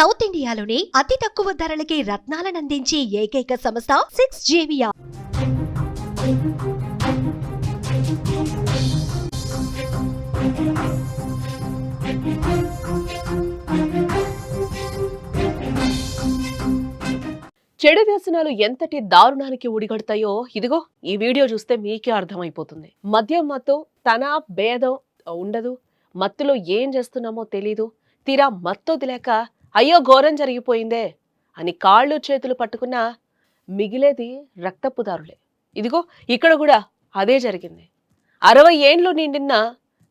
South ఇండియాలోని అతి తక్కువ ధరలకి రత్నాలనందించే ఏకైక సంస్థ 6JVR. చెడు వ్యసనాలు ఎంతటి దారుణానికి ఉడిగడతాయో ఇదిగో ఈ వీడియో చూస్తే మీకే అర్థమైపోతుంది. మద్యం మత్తు తన భేదం ఉండదు, మత్తులో ఏం చేస్తున్నామో తెలీదు, తీరా మత్తొదిలేక అయ్యో ఘోరం జరిగిపోయిందే అని కాళ్ళు చేతులు పట్టుకున్నా మిగిలేది రక్తపుదారులే. ఇదిగో ఇక్కడ కూడా అదే జరిగింది. 60 ఏండ్లు నిండిన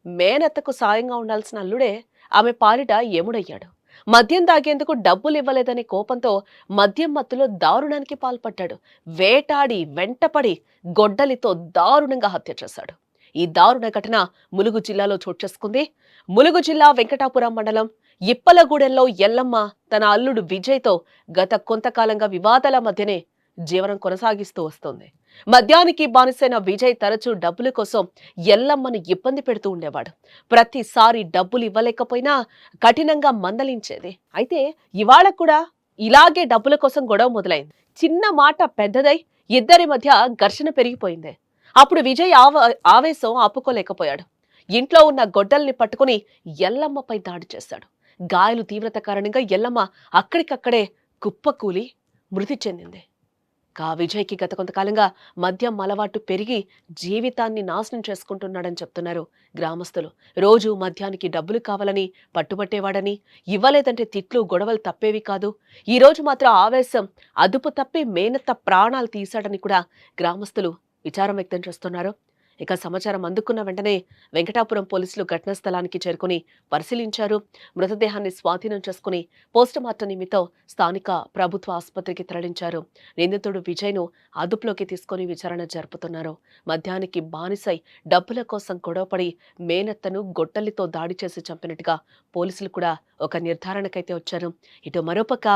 మేనత్తకు సాయంగా ఉండాల్సిన అల్లుడే ఆమె పాలిట యముడయ్యాడు. మద్యం తాగేందుకు డబ్బులు ఇవ్వలేదనే కోపంతో మద్యం మత్తులో దారుణానికి పాల్పడ్డాడు. వేటాడి వెంటపడి గొడ్డలితో దారుణంగా హత్య చేశాడు. ఈ దారుణ ఘటన ములుగు జిల్లాలో చోటు చేసుకుంది. ములుగు జిల్లా వెంకటాపురం మండలం ఇప్పలగూడెంలో ఎల్లమ్మ తన అల్లుడు విజయ్తో గత కొంతకాలంగా వివాదాల మధ్యనే జీవనం కొనసాగిస్తూ వస్తోంది. మద్యానికి బానిసైన విజయ్ తరచూ డబ్బుల కోసం ఎల్లమ్మను ఇబ్బంది పెడుతూ ఉండేవాడు. ప్రతిసారి డబ్బులు ఇవ్వలేకపోయినా కఠినంగా మందలించేది. అయితే ఇవాళ కూడా ఇలాగే డబ్బుల కోసం గొడవ మొదలైంది. చిన్న మాట పెద్దదై ఇద్దరి మధ్య ఘర్షణ పెరిగిపోయింది. అప్పుడు విజయ్ ఆవేశం ఆపుకోలేకపోయాడు. ఇంట్లో ఉన్న గొడ్డల్ని పట్టుకుని ఎల్లమ్మపై దాడి చేశాడు. గాయాలు తీవ్రత కారణంగా ఎల్లమ్మ అక్కడికక్కడే కుప్పకూలి మృతి చెందింది. విజయ్కి గత కొంతకాలంగా మద్యం అలవాటు పెరిగి జీవితాన్ని నాశనం చేసుకుంటున్నాడని చెప్తున్నారు గ్రామస్తులు. రోజు మద్యానికి డబ్బులు కావాలని పట్టుబట్టేవాడని, ఇవ్వలేదంటే తిట్లు గొడవలు తప్పేవి కాదు. ఈ రోజు మాత్రం ఆవేశం అదుపు తప్పి మేనత్త ప్రాణాలు తీశాడని కూడా గ్రామస్తులు విచారం వ్యక్తం చేస్తున్నారు. ఇక సమాచారం అందుకున్న వెంటనే వెంకటాపురం పోలీసులు ఘటనా స్థలానికి చేరుకుని పరిశీలించారు. మృతదేహాన్ని స్వాధీనం చేసుకుని పోస్టుమార్టం నిమిత్తం స్థానిక ప్రభుత్వ ఆసుపత్రికి తరలించారు. నిందితుడు విజయ్ను అదుపులోకి తీసుకుని విచారణ జరుపుతున్నారు. మద్యానికి బానిసై డబ్బుల కోసం గొడవపడి మేనత్తను గొడ్డలితో దాడి చేసి చంపినట్టుగా పోలీసులు కూడా ఒక నిర్ధారణకైతే వచ్చారు. ఇటు మరోపక్క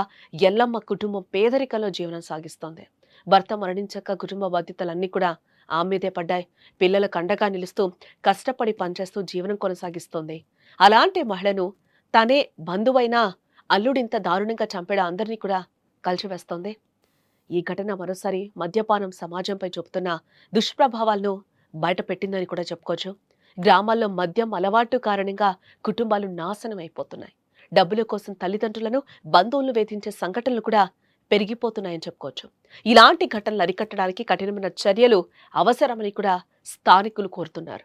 ఎల్లమ్మ కుటుంబం పేదరికంలో జీవనం సాగిస్తోంది. భర్త మరణించాక కుటుంబ బాధ్యతలన్నీ కూడా ఆమెదే పడ్డాయి. పిల్లలకు అండగా నిలుస్తూ కష్టపడి పనిచేస్తూ జీవనం కొనసాగిస్తోంది. అలాంటి మహిళను తనే బంధువైనా అల్లుడింత దారుణంగా చంపేడ అందరినీ కూడా కలిసివేస్తోంది. ఈ ఘటన మరోసారి మద్యపానం సమాజంపై చూపుతున్న దుష్ప్రభావాలను బయటపెట్టిందని కూడా చెప్పుకోవచ్చు. గ్రామాల్లో మద్యం అలవాటు కారణంగా కుటుంబాలు నాశనం అయిపోతున్నాయి. డబ్బుల కోసం తల్లిదండ్రులను బంధువులను వేధించే సంఘటనలు కూడా పెరిగిపోతున్నాయని చెప్పుకోవచ్చు. ఇలాంటి ఘటనలు అరికట్టడానికి కఠినమైన చర్యలు అవసరమని కూడా స్థానికులు కోరుతున్నారు.